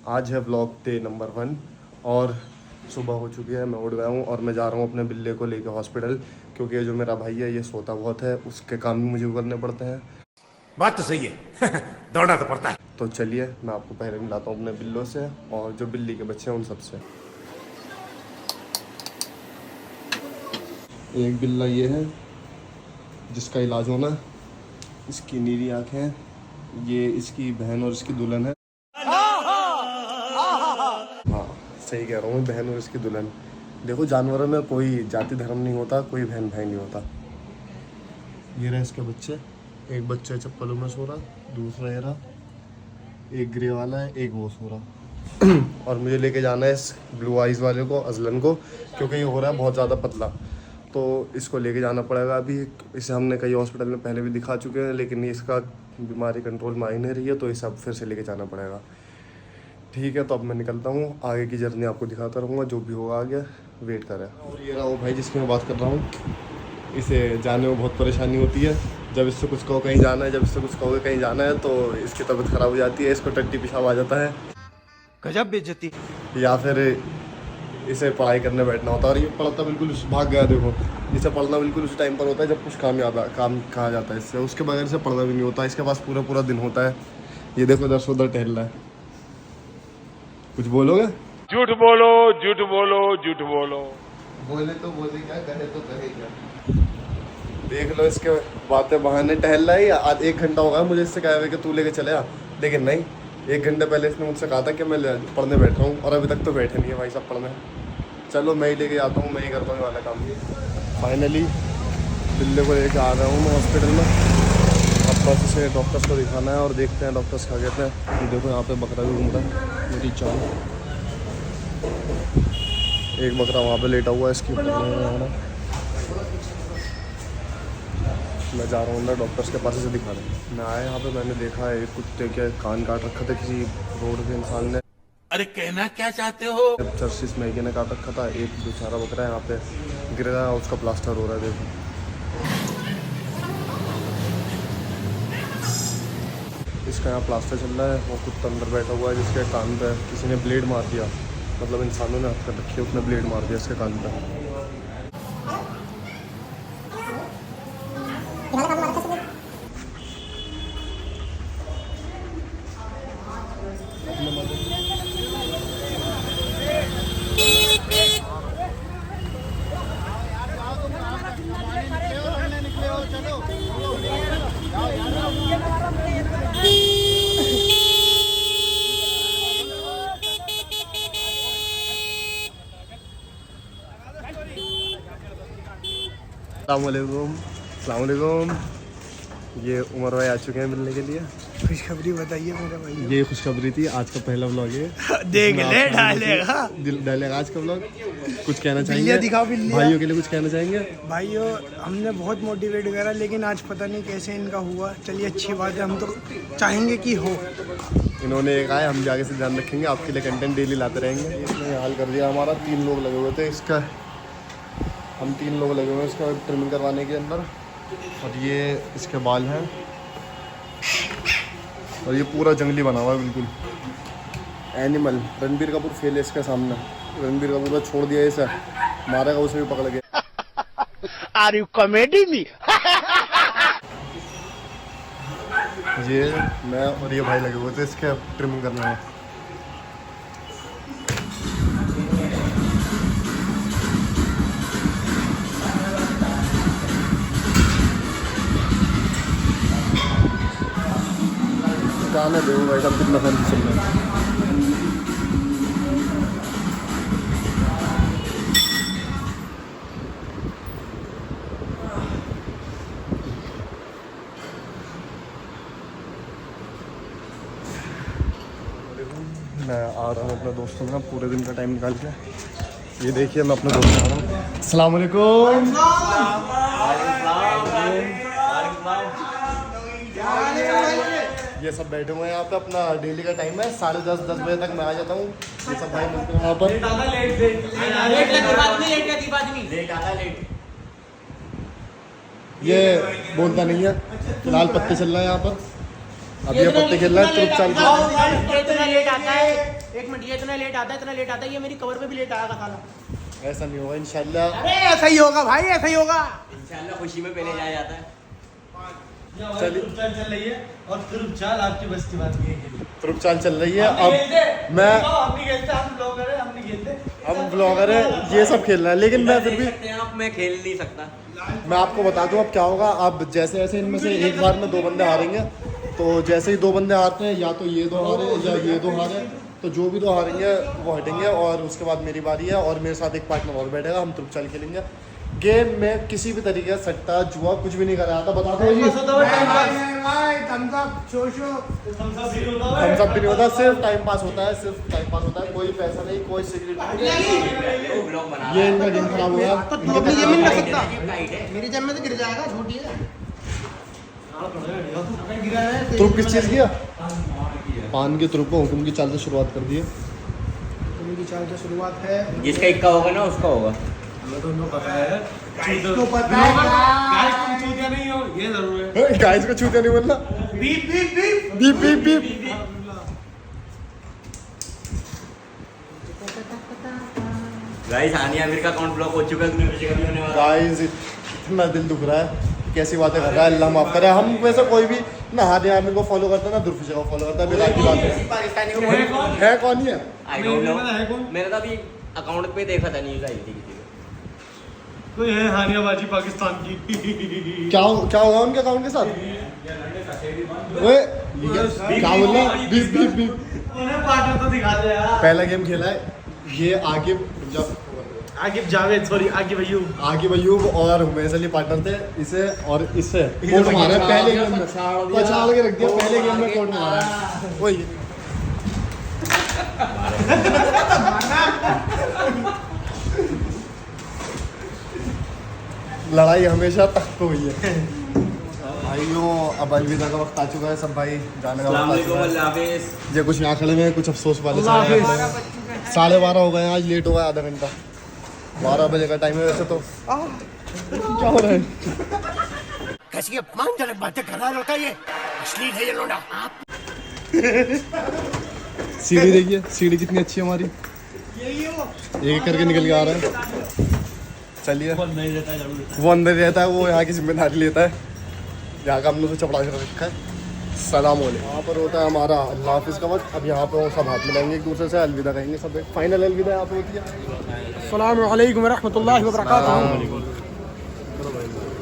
आज है vlog day number 1 और सुबह हो चुकी है। मैं उठ गया हूँ और मैं जा रहा हूँ अपने बिल्ले को लेकर हॉस्पिटल, क्योंकि ये जो मेरा भाई है ये सोता बहुत है, उसके काम भी मुझे करने पड़ते हैं। बात तो सही है। दौड़ना तो पड़ता है। तो चलिए मैं आपको पहले मिलाता हूँ अपने बिल्लों से और जो बिल्ली के बच्चे हैं उन सब से। एक बिल्ला ये है जिसका इलाज होना है, इसकी नीली आँखें, ये इसकी बहन और इसकी दुल्हन है। हाँ सही कह रहा हूँ, बहन और इसकी दुल्हन। देखो जानवरों में कोई जाति धर्म नहीं होता, कोई बहन भाई नहीं होता। ये रहे इसके बच्चे, एक बच्चा चप्पलों में सो रहा, दूसरा ये रहा, एक ग्रे वाला है, एक वो सो रहा। और मुझे लेके जाना है इस ब्लू आइज़ वाले को, अजलन को, क्योंकि ये हो रहा है बहुत ज़्यादा पतला, तो इसको लेके जाना पड़ेगा। अभी इसे हमने कई हॉस्पिटल में पहले भी दिखा चुके हैं, लेकिन इसका बीमारी कंट्रोल में आ ही नहीं रही है, तो इसे अब फिर से लेके जाना पड़ेगा। ठीक है, तो अब मैं निकलता हूँ, आगे की जर्नी आपको दिखाता रहूँगा, जो भी होगा आगे वेट करें। और ये रहा वो भाई जिसकी मैं बात कर रहा हूँ, इसे जाने में बहुत परेशानी होती है। जब इससे कुछ कहो कहीं जाना है, जब इससे कुछ कहोगे कहीं जाना है, तो इसकी तबीयत ख़राब हो जाती है, इसको टट्टी पेशाब आ जाता है, गजब बेइज्जती। या फिर इसे पढ़ाई करने बैठना होता है। और ये पढ़ता बिल्कुल भाग गया, देखो इसे पढ़ना बिल्कुल उस टाइम पर होता है जब कुछ काम कहा जाता है इससे, उसके बगैर से पढ़ना भी नहीं होता। इसके पास पूरा पूरा दिन होता है। ये देखो इधर से उधर टहल रहा है। कुछ बोलोगे? झूठ बोलो, झूठ बोलो, झूठ बोलो। बोले तो बोले क्या, कहे तो कहे क्या। देख लो इसके बातें बहाने टहल रहा है। आज 1 घंटा होगा मुझे इससे कहा हुआ कि तू लेके चले आ, लेकिन नहीं, 1 घंटे पहले इसने मुझसे कहा था कि मैं पढ़ने बैठा हूँ, और अभी तक तो बैठे नहीं है भाई साहब पढ़ने। चलो मैं ही लेके जाता हूँ, मैं ही करता हूँ ये वाला काम। फाइनली बिल्ले को लेके आ रहा हूँ मैं हॉस्पिटल में। अब बस इसे डॉक्टर्स को दिखाना है और देखते हैं डॉक्टर्स क्या कहते हैं। ये देखो यहाँ पे बकरा भी घूम रहा है, मेरी चाल। एक बकरा वहाँ पे लेटा हुआ है, इसकी मैं जा रहा हूँ अंदर डॉक्टर्स के पास, इसे दिखा रहे हैं। मैं आया यहाँ पे, मैंने देखा है एक कुत्ते के कान काट रखा था किसी रोड के इंसान ने। अरे कहना क्या चाहते हो? चर्चिस मैगी ने काट रखा था। एक बेचारा बकरा है यहाँ पे गिर रहा है, उसका प्लास्टर हो रहा है, देखो। इसका यहाँ प्लास्टर चल रहा है और कुत्ता अंदर बैठा हुआ है जिसके कान पे किसी ने ब्लेड मार दिया, मतलब इंसानों ने हथ कर रखी है, उसने ब्लेड मार दिया इसके कान पे। अस्सलामुअलैकुम। ये उमर भाई आ चुके हैं मिलने के लिए। खुशखबरी बताइए मेरे भाई। ये खुशखबरी थी, आज का पहला व्लॉग है। देख ले डालेगा आज का व्लॉग। कुछ कहना चाहेंगे बिल्लियाँ दिखाओ, बिल्लियाँ। भाइयों के लिए कुछ कहना चाहेंगे? भाइयों हमने बहुत मोटिवेट करा, लेकिन आज पता नहीं कैसे इनका हुआ। चलिए अच्छी बात है, हम तो चाहेंगे कि हो। इन्होंने कहा है हम आगे से ध्यान रखेंगे, आपके लिए कंटेंट डेली लाते रहेंगे। इसने हाल कर दिया हमारा। 3 लोग लगे हुए थे इसका, हम 3 लोग लगे हुए हैं इसका ट्रिमिंग करवाने के अंदर। और ये इसके बाल हैं, और ये पूरा जंगली बना हुआ है बिल्कुल एनिमल। रणबीर कपूर फेल है इसके सामने। रणबीर कपूर को छोड़ दिया इसे, मारेगा उसे भी पकड़ के। Are you comedy me? ये मैं और ये भाई लगे हुए थे इसके ट्रिमिंग करने में। गाने देखो भाई साहब कितना फैंसी चल रहा है। मैं आ रहा हूँ अपने दोस्तों में पूरे दिन का टाइम निकाल के। ये देखिए मैं अपने दोस्त आ रहा हूँ। अस्सलाम वालेकुम। ये सब बैठे हुए हैं यहाँ पे, अपना डेली का टाइम है 10:30-10 बजे तक मैं आ जाता हूँ। ये सब भाई मिलते हैं वहाँ पर। ये बोलता नहीं है। फिलहाल पत्ते चल रहा है यहाँ पर, अब ये पत्ते खेल रहा है, चुप चाल के। आता है, एक मिनट, ये इतना लेट आता है, ये मेरी कवर पे भी लेट आएगा साला। ऐसा नहीं होगा इंशाल्लाह। अरे ऐसा ही होगा भाई, ऐसा ही होगा। इंशाल्लाह खुशी में पहले जाया जाता है। चलिए चल रही है और फिर चाल आपकी बस की बात नहीं है। ट्रुप चाल चल रही है। अब मैं हम नहीं खेलते, हम ब्लॉगर है, हम नहीं खेलते। हम ब्लॉगर है, ये सब खेल रहा है, लेकिन मैं फिर भी आप मैं खेल नहीं सकता। मैं आपको बता दूं अब क्या होगा। अब जैसे जैसे इनमें से एक बार में 2 बंदे हारेंगे, तो जैसे ही 2 बंदे हारते हैं, या तो ये 2 हारे या ये 2 हारे, तो जो भी 2 हारेंगे वो हटेंगे, और उसके बाद मेरी बारी है, और मेरे साथ एक पार्टनर और बैठेगा, हम ट्रुप चाल खेलेंगे। गेम में किसी भी तरीके का सट्टा जुआ कुछ भी नहीं कराया था, बता दो जी। थम्स अप, शो हम सब भी नहीं होता, सिर्फ टाइम पास होता है, सिर्फ टाइम पास होता है, कोई पैसा नहीं, कोई सिगरेट नहीं। ब्लॉग बना ये इनका गेम खराब हुआ। तो तू अपनी जेब में नहीं रख सकता, टाइट है। मेरी जेब में तो गिर जाएगा, छोटी है। ट्रुप किस चीज़ की है? पान के ट्रुप को हुक्म की चाल से शुरुआत कर दी है। उनकी चाल की शुरुआत है। जिसका इक्का होगा ना उसका होगा। तो पता है गाइस तुम चूतिया नहीं हो, ये जरूर है। गाइस को छूते नहीं बोलना। Beep beep beep beep beep beep. Guys Hania Aamir का अकाउंट ब्लॉक हो चुका है, तुम्हें पीछे कभी होने वाला। गाइस इतना दिल दुख रहा है, कैसी बातें कर रहा है, अल्लाह माफ करे। हम वैसे कोई भी ना हानिया आमिर को फॉलो करता है, ना दुर्फिशा को फॉलो करता है, बेकार की बात है। पाकिस्तानी को है कौन ही है? I don't know. पता है कौन? मैंने तो अभी अकाउंट पे देखा था, न्यूज़ आई थी किसी को। कोई है हानियाबाजी पाकिस्तान की। क्या होगा उनके अकाउंट के साथ? ओए क्या बोल रहा है? Beep beep beep. उन्हें पार्टनर तो दिखा दे यार। पहला गेम खेला है ये आगे, जब आगिब जावेद, सॉरी आगिब अय्यूब। आगे अय्यूब और हुमैस अली पार्टनर थे, इसे और इससे कोर्ट मारा है पहले गेम में, पछाड़ के रख दिया पहले गेम में, कोर्ट मारा है। वही लड़ाई हमेशा तक तो हुई है भाइयों। अब अलविदा का वक्त आ चुका है, सब भाई जाने का वक्त आ चुका है। अल्लाह हाफिज़। ये कुछ यहाँ खड़े में कुछ अफसोस वाले 12:30 हो गए, आज लेट हो गया आधा घंटा। 12 बजे का टाइम है वैसे तो। क्या हो रहा है? कैसी अपमानजनक बातें कर रहा है लड़का, ये अश्लील है ये लोड़ा। सीढ़ी देखिए, सीढ़ी कितनी अच्छी है हमारी, एक करके निकल के आ रहा है। चलिए वो अंदर रहता है, वो यहाँ की जिम्मेदारी लेता है, यहाँ का हमने तो चपड़ा कर रखा है। सलाम वालेकुम। यहाँ पर होता है हमारा अल्लाह हाफिज़ का वक्त। अब यहाँ पे वो सब हाथ मिलाएंगे एक दूसरे से, अलविदा कहेंगे सब। एक फाइनल अलविदा यहाँ पे होती है। अस्सलामु अलैकुम रहमतुल्लाहि व बरकातहू।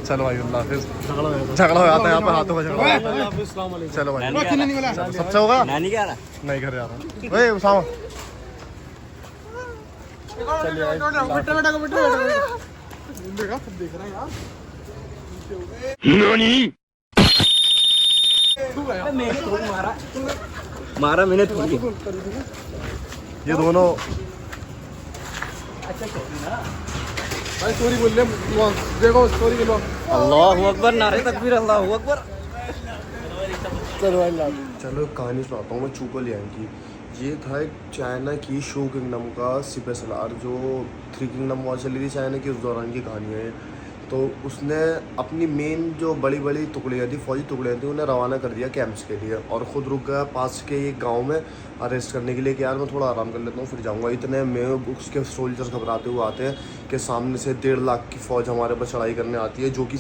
चलो भाई अल्लाह हाफिज़। झगड़ा हो जाता है यहाँ पे, हाथों का झगड़ा। चलो भाई सबसे होगा। नानी क्या रहा? नहीं घर जा रहा। ओए उसामा चलिए भाई। बेटा बेटा बेटा देखा, सब देख रहा है यार। मारा मैंने थोड़ी। ये दोनों भाई स्टोरी बोल रहे, देखो स्टोरी के लोग। अल्लाहु अकबर, नारे तकबीर, अल्लाहु अकबर। चलो भाई चलो कहानी सुनाता हूँ मैं चूको लियांग की। ये था एक चाइना की शो किंगडम का सिपह सलार, जो 3 किंगडम वॉर चली थी चाइना की, उस दौरान की कहानी है। तो उसने अपनी मेन जो बड़ी बड़ी टुकड़ियाँ थी, फौजी टुकड़ियाँ थी, उन्हें रवाना कर दिया कैंप्स के लिए, और ख़ुद रुक गया पास के एक गांव में अरेस्ट करने के लिए कि यार मैं थोड़ा आराम कर लेता हूँ फिर जाऊँगा। इतने में उसके सोल्जर्स घबराते हुए आते हैं कि सामने से 1.5 लाख की फ़ौज हमारे पर चढ़ाई करने आती है, जो कि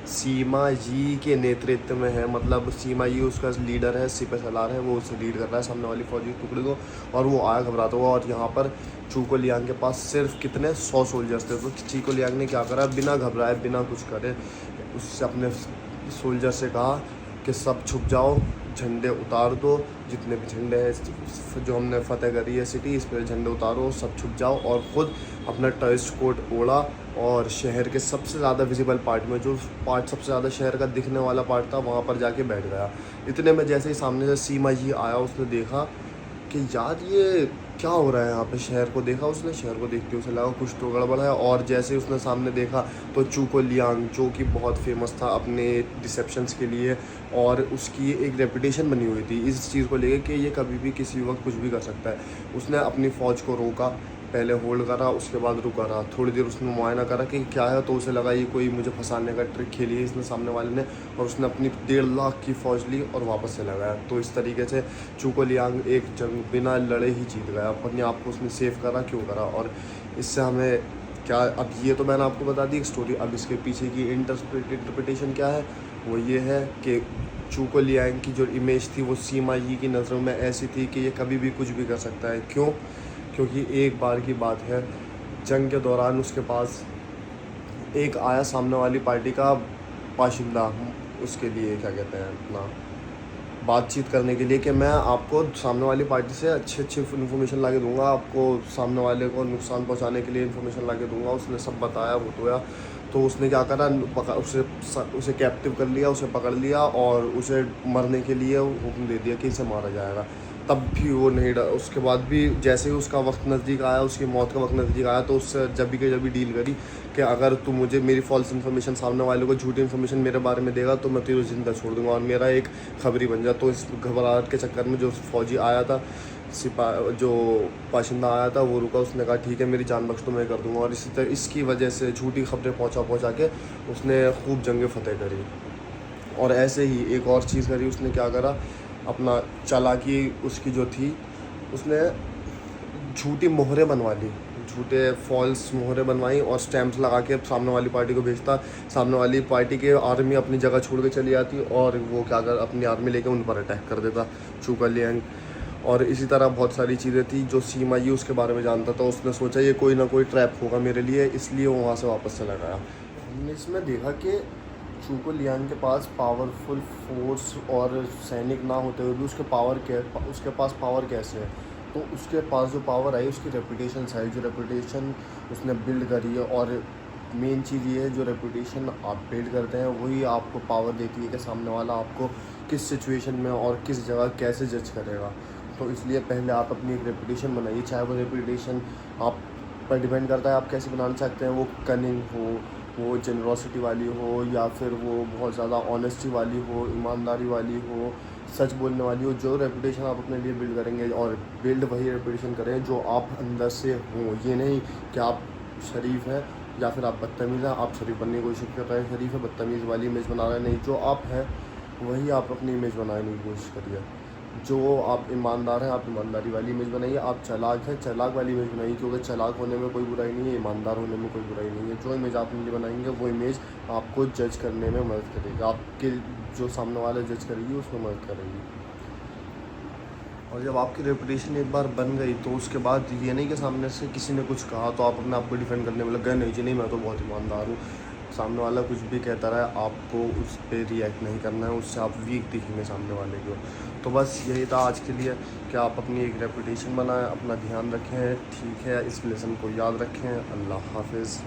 सीमा जी के नेतृत्व में है। मतलब सीमा जी उसका लीडर है, सिपह सलार है, वो उसे लीड कर रहा है सामने वाली फौजी टुकड़ी को, और वो आया घबराता हुआ। और यहाँ पर चूको लियांग के पास सिर्फ कितने 100 सोल्जर्स थे। तो चूको लियांग ने क्या करा, बिना घबराए बिना कुछ करे उससे अपने सोल्जर से कहा कि सब छुप जाओ, झंडे उतार दो, जितने भी झंडे हैं जो हमने फतेह करी है सिटी, इस पर झंडे उतारो, सब छुप जाओ। और ख़ुद अपना टेस्ट कोट ओढ़ा और शहर के सबसे ज़्यादा विजिबल पार्ट में, जो पार्ट सबसे ज़्यादा शहर का दिखने वाला पार्ट था, वहाँ पर जाके बैठ गया। इतने में जैसे ही सामने से सीमा जी आया, उसने देखा कि यार ये क्या हो रहा है यहाँ पे। शहर को देखा उसने, शहर को देखते उसे लगा कुछ तो गड़बड़ है। और जैसे ही उसने सामने देखा तो चूको लियांग, जो कि बहुत फेमस था अपने डिसेप्शंस के लिए, और उसकी एक रेपुटेशन बनी हुई थी इस चीज़ को लेकर कि ये कभी भी किसी वक्त कुछ भी कर सकता है, उसने अपनी फ़ौज को रोका। पहले होल्ड करा, उसके बाद रुका रहा, थोड़ी देर उसने मुआयना करा कि क्या है, तो उसे लगा ये कोई मुझे फंसाने का ट्रिक खेली है इसने सामने वाले ने, और उसने अपनी 1.5 लाख की फ़ौज ली और वापस से लगाया। तो इस तरीके से चूको लियांग एक जंग बिना लड़े ही जीत गया, अपने आप को उसने सेव करा। क्यों करा? और इससे हमें क्या, अब ये तो मैंने आपको बता दी एक स्टोरी, अब इसके पीछे की इंटरप्रिटेशन क्या है, वो ये है कि चूको लियांग की जो इमेज थी वो सीमा यी की नज़रों में ऐसी थी कि ये कभी भी कुछ भी कर सकता है। क्यों? क्योंकि एक बार की बात है, जंग के दौरान उसके पास एक आया सामने वाली पार्टी का बाशिंदा, उसके लिए क्या कहते हैं अपना बातचीत करने के लिए कि मैं आपको सामने वाली पार्टी से अच्छी इन्फॉर्मेशन ला के दूँगा, आपको सामने वाले को नुकसान पहुंचाने के लिए इन्फॉर्मेशन ला के दूँगा। उसने सब बताया, वो तो तो उसने क्या करा, उसे कैप्टिव कर लिया, उसे पकड़ लिया और उसे मरने के लिए हुक्म दे दिया कि इसे मारा जाएगा। तब भी वो नहीं डरा। उसके बाद भी जैसे ही उसका वक्त नज़दीक आया, उसकी मौत का वक्त नज़दीक आया, तो उससे जब भी डील करी कि अगर तू मुझे मेरी फॉल्स इन्फॉर्मेशन, सामने वाले को झूठी इन्फॉर्मेशन मेरे बारे में देगा तो मैं तेरे ज़िंदा छोड़ दूंगा और मेरा एक खबरी बन जा। तो इस घबराहट के चक्कर में जो फौजी आया था, जो बाशिंदा आया था, वो रुका, उसने कहा ठीक है मेरी जान बख्श तो मैं कर दूंगा। और इसी तरह इसकी वजह से झूठी खबरें पहुँचा के उसने खूब जंगें फतेह करी। और ऐसे ही एक और चीज़ करी उसने, क्या करा, अपना चालाकी उसकी जो थी, उसने झूठी मोहरें बनवा ली, झूठे फॉल्स मोहरें बनवाई और स्टैम्प्स लगा के सामने वाली पार्टी को भेजता। सामने वाली पार्टी के आर्मी अपनी जगह छोड़ के चली जाती और वो क्या कर अपनी आर्मी लेके उन पर अटैक कर देता, चूको लियांग। और इसी तरह बहुत सारी चीज़ें थी जो सीमा यी उसके बारे में जानता था। उसने सोचा ये कोई ना कोई ट्रैप होगा मेरे लिए, इसलिए वो वहाँ से वापस चला गया। हमने इसमें देखा कि चूको लियांग के पास पावरफुल फोर्स और सैनिक ना होते हुए भी उसके पास पावर कैसे है, तो उसके पास जो पावर आई उसकी रेपुटेशन है, जो रेपुटेशन उसने बिल्ड करी है। और मेन चीज़ ये है, जो रेपुटेशन आप बिल्ड करते हैं वही आपको पावर देती है कि सामने वाला आपको किस सिचुएशन में और किस जगह कैसे जज करेगा। तो इसलिए पहले आप अपनी एक रेपुटेशन बनाइए, चाहे वो रेपुटेशन आप पर डिपेंड करता है आप कैसे बनाना चाहते हैं, वो कनिंग हो, वो जेनरॉसिटी वाली हो, या फिर वो बहुत ज़्यादा ऑनेस्टी वाली हो, ईमानदारी वाली हो, सच बोलने वाली हो। जो रेपुटेशन आप अपने लिए बिल्ड करेंगे, और बिल्ड वही रेपुटेशन करें जो आप अंदर से हों। ये नहीं कि आप शरीफ हैं या फिर आप बदतमीज़ हैं, आप शरीफ बनने की कोशिश कर रहे हैं, शरीफ है बदतमीज़ वाली इमेज बना रहे हैं। नहीं, जो आप हैं वही आप अपनी इमेज बनाने की कोशिश करिए। जो आप ईमानदार हैं, आप ईमानदारी वाली इमेज बनाइए। आप चालाक हैं, चालाक वाली इमेज बनाइए, क्योंकि चालाक होने में कोई बुराई नहीं है, ईमानदार होने में कोई बुराई नहीं है। जो इमेज आप अपने लिए बनाएंगे वो इमेज आपको जज करने में मदद करेगी, आपके जो सामने वाले जज करेगी उसमें मदद करेगी। और जब आपकी रेपुटेशन एक बार बन गई तो उसके बाद ये नहीं कि सामने से किसी ने कुछ कहा तो आप अपने आप को डिफेंड करने में लग गए, नहीं जी नहीं मैं तो बहुत ईमानदार हूँ। सामने वाला कुछ भी कहता रहा है, आपको उस पर रिएक्ट नहीं करना है, उससे आप वीक दिखेंगे सामने वाले को। तो बस यही था आज के लिए कि आप अपनी एक रेपुटेशन बनाएं, अपना ध्यान रखें, ठीक है, इस लेसन को याद रखें। अल्लाह हाफिज़।